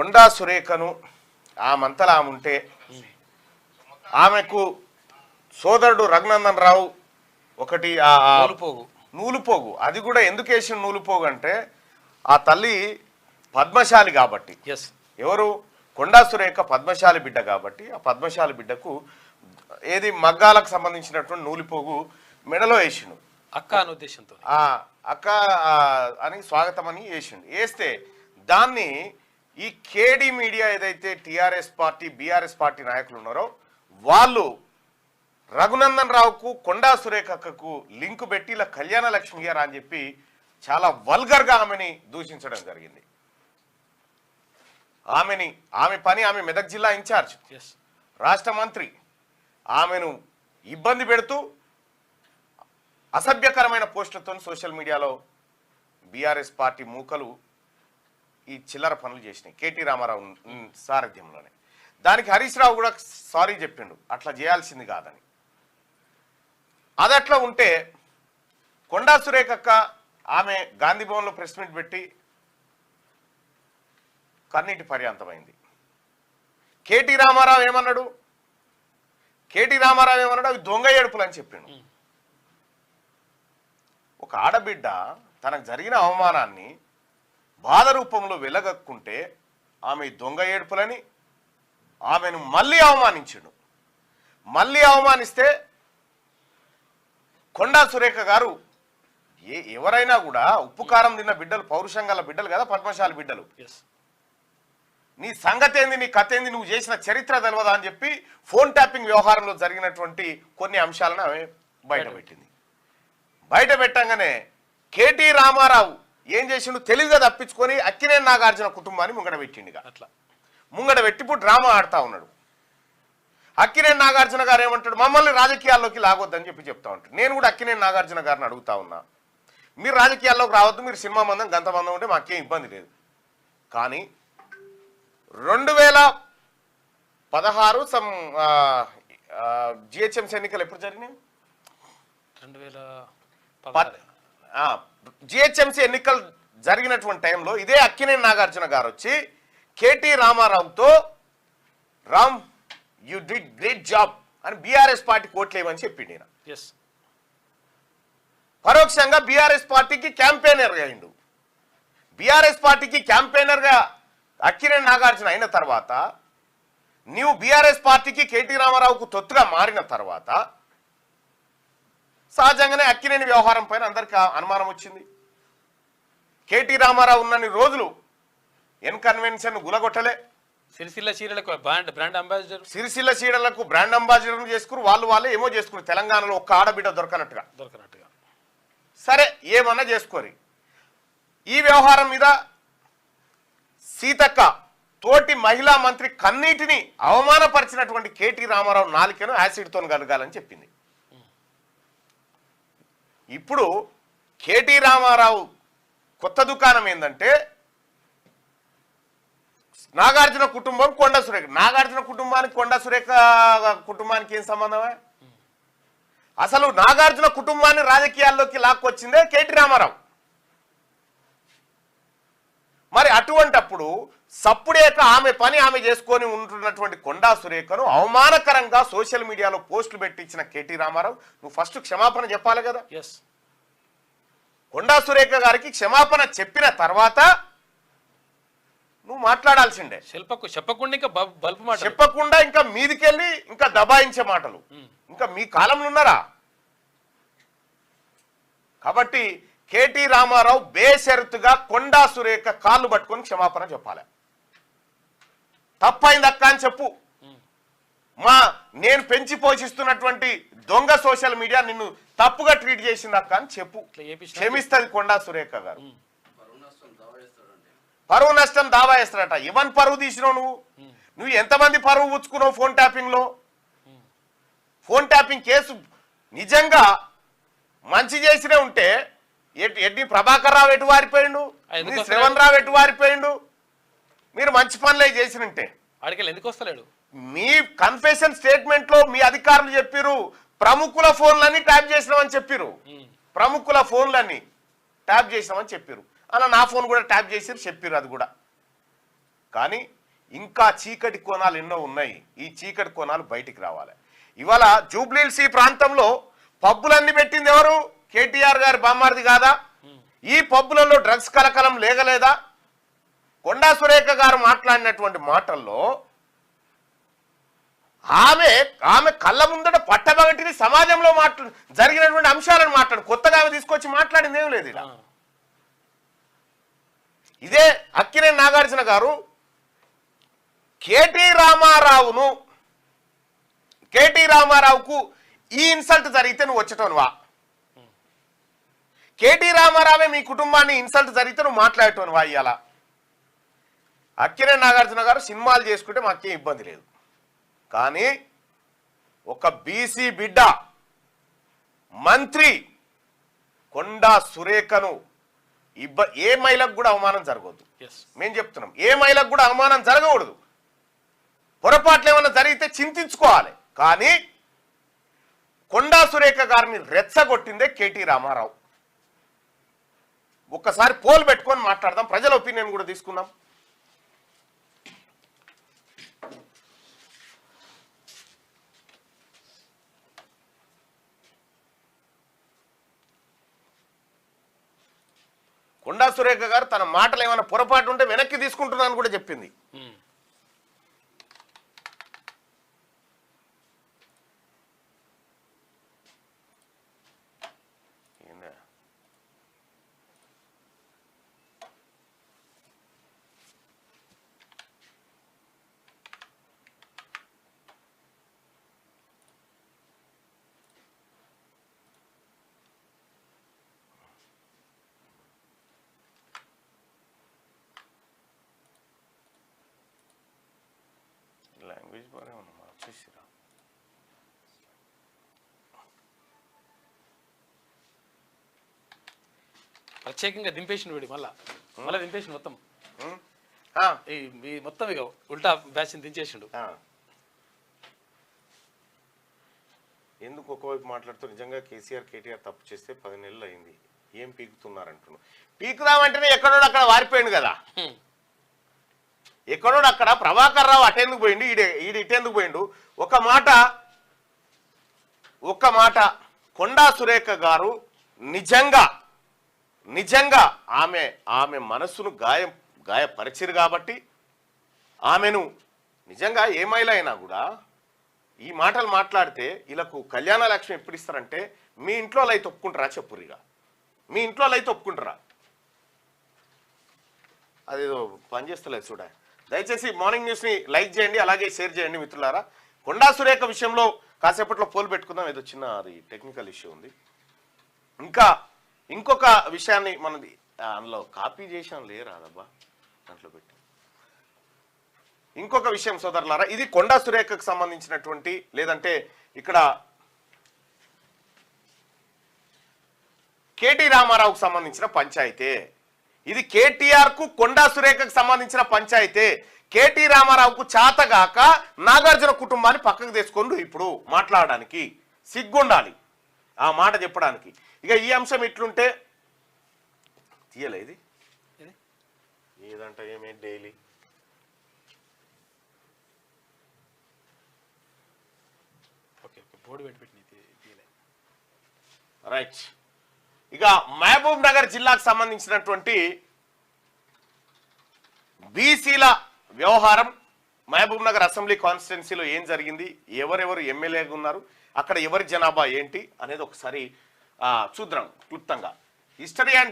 కొండా సురేఖను ఆమంతలా ఉంటే ఆమెకు సోదరుడు రఘునందన్ రావు ఒకటి నూలుపోగు అది కూడా ఎందుకు వేసిన నూలుపోగు అంటే ఆ తల్లి పద్మశాలి కాబట్టి ఎవరు కొండా సురేఖ పద్మశాలి బిడ్డ కాబట్టి ఆ పద్మశాలి బిడ్డకు ఏది మగ్గాలకు సంబంధించినటువంటి నూలిపోగు మెడలో వేసిండు అక్క అనే ఉద్దేశంతో అక్క అని స్వాగతం అని వేసిండు వేస్తే దాన్ని ఈ కేడి మీడియా ఏదైతే టిఆర్ఎస్ పార్టీ బీఆర్ఎస్ పార్టీ నాయకులు ఉన్నారో వాళ్ళు రఘునందన్ రావుకు కొండా సురేఖకు లింకు పెట్టి ఇలా కళ్యాణ లక్ష్మి గారు అని చెప్పి చాలా వల్గర్గా ఆమెని దూషించడం జరిగింది. ఆమె పని ఆమె మెదక్ జిల్లా ఇన్ఛార్జ్ రాష్ట్ర మంత్రి ఆమెను ఇబ్బంది పెడుతూ అసభ్యకరమైన పోస్టులతో సోషల్ మీడియాలో బీఆర్ఎస్ పార్టీ మూకలు ఈ చిల్లర పనులు చేసినాయి కేటీ రామారావు సారథ్యంలోనే. దానికి హరీష్ రావు కూడా సారీ చెప్పిండు అట్లా చేయాల్సింది కాదని. అది అట్లా ఉంటే కొండా సురేఖక్క ఆమె గాంధీ భవన్లో ప్రెస్ మీట్ పెట్టి కన్నీటి పర్యాంతమైంది. కేటీ రామారావు ఏమన్నాడు అవి దొంగ ఏడుపులు అని చెప్పిండు. ఒక ఆడబిడ్డ తనకు జరిగిన అవమానాన్ని బాధ రూపంలో వెలగక్కుంటే ఆమె దొంగ ఏడుపులని ఆమెను మళ్ళీ అవమానించిండు. మళ్ళీ అవమానిస్తే కొండా సురేఖ గారు ఎవరైనా కూడా ఉప్పు కారం తిన్న బిడ్డలు పౌరుషంగల బిడ్డలు కదా పద్మశాలి బిడ్డలు. నీ సంగతి ఏంది నీ కథ ఏంది నువ్వు చేసిన చరిత్ర తెలియదా అని చెప్పి ఫోన్ ట్యాపింగ్ వ్యవహారంలో జరిగినటువంటి కొన్ని అంశాలను ఆమె బయటపెట్టింది. బయట పెట్టంగానే కేటీ రామారావు ఏం చేసిండు తెలివిగా తప్పించుకొని అక్కినేని నాగార్జున కుటుంబాన్ని ముంగడ పెట్టిండుగా. అట్లా ముంగడ పెట్టి ఇప్పుడు డ్రామా ఆడుతూ ఉన్నాడు. అక్కినేని నాగార్జున గారు ఏమంటాడు మమ్మల్ని రాజకీయాల్లోకి లాగొద్దని చెప్పి చెప్తా ఉంటాడు. నేను కూడా అక్కినేని నాగార్జున గారిని అడుగుతా ఉన్నా మీరు రాజకీయాల్లోకి రావద్దు మీరు సినిమా మందం గంత మందం ఉంటే మాకేం ఇబ్బంది లేదు. కానీ 2016 జిహెచ్ఎంసీ ఎన్నికలు ఎప్పుడు జరిగినాయి? 2016 జిహెచ్ఎంసీ ఎన్నికలు జరిగినటువంటి టైంలో ఇదే అక్కినేని నాగార్జున గారు వచ్చి కేటీ రామారావుతో Ram you did great job అని బీఆర్ఎస్ పార్టీ కోట్లేమని చెప్పిండు. ఈయన పరోక్షంగా బీఆర్ఎస్ పార్టీకి క్యాంపెయినర్గా అయిండు. బీఆర్ఎస్ పార్టీకి క్యాంపెయినర్గా అక్కినేని నాగార్జున అయిన తర్వాత నీవు బీఆర్ఎస్ పార్టీకి కేటీ రామారావుకు తొత్తుగా మారిన తర్వాత సహజంగానే అక్కినేని వ్యవహారం పైన అందరికి అనుమానం వచ్చింది. కేటీ రామారావు ఉన్నన్ని రోజులు ఎన్ కన్వెన్షన్ గులగొట్టలే. సిరిసిల్ల చీరలకు బ్రాండ్ అంబాసిడర్ సిరిసిల్ల చీరలకు బ్రాండ్ అంబాసిడర్ చేసుకుని వాళ్ళే ఏమో చేసుకుని తెలంగాణలో ఒక్క ఆడబిడ్డ దొరకనట్టుగా సరే ఏమన్నా చేసుకోరి. ఈ వ్యవహారం మీద సీతక్క తోటి మహిళా మంత్రి కన్నీటిని అవమానపరిచినటువంటి కేటీ రామారావు నాలుకను యాసిడ్తో కలగాలని చెప్పింది. ఇప్పుడు కేటీ రామారావు కొత్త దుకాణం ఏంటంటే నాగార్జున కుటుంబం కొండా సురేఖ. నాగార్జున కుటుంబానికి కొండా సురేఖ కుటుంబానికి ఏం సంబంధమే? అసలు నాగార్జున కుటుంబాన్ని రాజకీయాల్లోకి లాక్కొచ్చిందే కేటీ రామారావు. మరి అటువంటప్పుడు సప్పుడేక ఆమె పని ఆమె చేసుకొని ఉంటున్నటువంటి కొండా సురేఖను అవమానకరంగా సోషల్ మీడియాలో పోస్టులు పెట్టించిన కేటీ రామారావు నువ్వు ఫస్ట్ క్షమాపణ చెప్పాలి కదా. కొండా సురేఖ గారికి క్షమాపణ చెప్పిన తర్వాత నువ్వు మాట్లాడాల్సిండే. చెప్పకుండా ఇంకా మీదికెళ్ళి ఇంకా దబాయించే మాటలు ఇంకా మీ కాలంలో ఉన్నారా? కాబట్టి కేటీ రామారావు బేషరతుగా కొండా సురేఖ కాళ్ళు పట్టుకొని క్షమాపణ చెప్పాలి. తప్పైంది అక్క అని చెప్పు. నేను పెంచి పోషిస్తున్నటువంటి దొంగ సోషల్ మీడియా నిన్ను తప్పుగా ట్రీట్ చేసింది అక్క అని చెప్పు. క్షమిస్తుంది కొండా సురేఖ గారు. పరువు నష్టం దావా వేస్తాడట. ఎవరి పరువు తీసినావు నువ్వు ఎంతమంది పరువు పుచ్చుకున్నావు ఫోన్ ట్యాపింగ్ లో? ఫోన్ ట్యాపింగ్ కేసు నిజంగా మంచి చేసినే ఉంటే ఎడ్డి ప్రభాకర్ రావు ఎటు వారిపోయిండు, శ్రవణ్ రావు ఎటు వారిపోయిండు? మీరు మంచి పనులే చేసినంటే అడిగి ఎందుకు వస్తలేడు? మీ కన్ఫెషన్ స్టేట్మెంట్ లో మీ అధికారులు చెప్పిరు ప్రముఖుల ఫోన్లన్నీ ట్యాప్ చేసినామని చెప్పిరు. ప్రముఖుల ఫోన్లన్నీ ట్యాప్ చేసినామని చెప్పిరు. అలా నా ఫోన్ కూడా ట్యాప్ చేసి చెప్పిరు. అది కూడా కానీ ఇంకా చీకటి కోణాలు ఎన్నో ఉన్నాయి. ఈ చీకటి కోణాలు బయటికి రావాలి. ఇవాళ జూబ్లీహిల్స్ ఈ ప్రాంతంలో పబ్బులన్నీ పెట్టింది ఎవరు? కేటీఆర్ గారి బామ్మారిది కాదా? ఈ పబ్బులలో డ్రగ్స్ కలకలం లేగలేదా? కొండా సురేఖ గారు మాట్లాడినటువంటి మాటల్లో ఆమె కళ్ళ ముందట పట్టబగటిని సమాజంలో జరిగినటువంటి అంశాలను కొత్తగా ఆమె తీసుకొచ్చి మాట్లాడింది ఏం లేదు. ఇదే అక్కినేని నాగార్జున గారు కేటీ రామారావుకు ఈ ఇన్సల్ట్ జరిగితే నువ్వు వచ్చేటోనువా? కేటీ రామారావే మీ కుటుంబాన్ని ఇన్సల్ట్ జరిగితే నువ్వు మాట్లాడేటోనువా? ఇయ్యాల అక్కినేని నాగార్జున గారు సినిమాలు చేసుకుంటే మాకేం ఇబ్బంది లేదు, కానీ ఒక బీసీ బిడ్డ మంత్రి కొండా సురేఖను ఏ మహిళకు కూడా అవమానం జరగవద్దు. మేము చెప్తున్నాం, ఏ మహిళకు కూడా అవమానం జరగకూడదు. పొరపాట్లు ఏమైనా జరిగితే చింతించుకోవాలి. కానీ కొండా సురేఖ గారిని రెచ్చగొట్టిందే కేటీ రామారావు. ఒక్కసారి పోల్ పెట్టుకొని మాట్లాడదాం, ప్రజల ఒపీనియన్ కూడా తీసుకుందాం. కొండా సురేఖ గారు తన మాటలు ఏమైనా పొరపాటు ఉంటే వెనక్కి తీసుకుంటున్నాను కూడా చెప్పింది. లాంగ్వేజ్ బాగా మార్చేసిరా. ప్రత్యేకంగా దింపేసిన వీడి మళ్ళీ దింపేసిన మొత్తం మొత్తం ఇక ఉల్టా బ్యాచ్ దించేసిండు. ఎందుకు ఒకవైపు మాట్లాడుతూ నిజంగా కేసీఆర్ కేటీఆర్ తప్పు చేస్తే 10 నెలలు అయింది, ఏం పీకుతున్నారంటున్నాడు. పీకుదామంటేనే ఎక్కడో అక్కడ వారిపోయింది కదా. ఎక్కడో అక్కడ ప్రభాకర్ రావు అటెందుకు పోయిండు, ఈడు ఇటెందుకు పోయిండు. ఒక మాట కొండా సురేఖ గారు నిజంగా ఆమె మనస్సును గాయపరిచిరు కాబట్టి ఆమెను నిజంగా ఏ మహిళ అయినా కూడా ఈ మాటలు మాట్లాడితే వీళ్ళకు కళ్యాణ లక్ష్మి ఎప్పుడు ఇస్తారంటే మీ ఇంట్లో అయితే ఒప్పుకుంటారా? చెప్పురిగా మీ ఇంట్లో అయితే ఒప్పుకుంటారా? అదేదో పనిచేస్తలేదు చూడ. దయచేసి మార్నింగ్ న్యూస్ని లైక్ చేయండి, అలాగే షేర్ చేయండి మిత్రులారా. కొండా సురేఖ విషయంలో కాసేపట్లో పోలు పెట్టుకుందాం. ఏదో చిన్న అది టెక్నికల్ ఇష్యూ ఉంది. ఇంకొక విషయాన్ని మనది అందులో కాపీ చేసాం లేరాదబ్బా దాంట్లో పెట్టి. ఇంకొక విషయం సోదరులారా, ఇది కొండా సురేఖకు సంబంధించినటువంటి లేదంటే ఇక్కడ కేటీ రామారావుకు సంబంధించిన పంచాయతీ. ఇది కేటీఆర్ కు కొండా సురేఖకు సంబంధించిన పంచాయతీ. కేటీ రామారావుకు చాతగాక నాగార్జున కుటుంబాన్ని పక్కకు తెచ్చుకోండు ఇప్పుడు మాట్లాడడానికి సిగ్గుండాలి ఆ మాట చెప్పడానికి. ఇక ఈ అంశం ఇట్లుంటే తీయలే ఇది ఏదంట ఏమే డైలీ రైట్. ఇక మహబూబ్ నగర్ జిల్లాకు సంబంధించినటువంటి బీసీల వ్యవహారం, మహబూబ్ నగర్ అసెంబ్లీ కాన్స్టిట్యున్సీలో ఏం జరిగింది, ఎవరెవరు ఎమ్మెల్యేగా ఉన్నారు, అక్కడ ఎవరి జనాభా ఏంటి అనేది ఒకసారి చూద్దాం క్లుప్తంగా. History and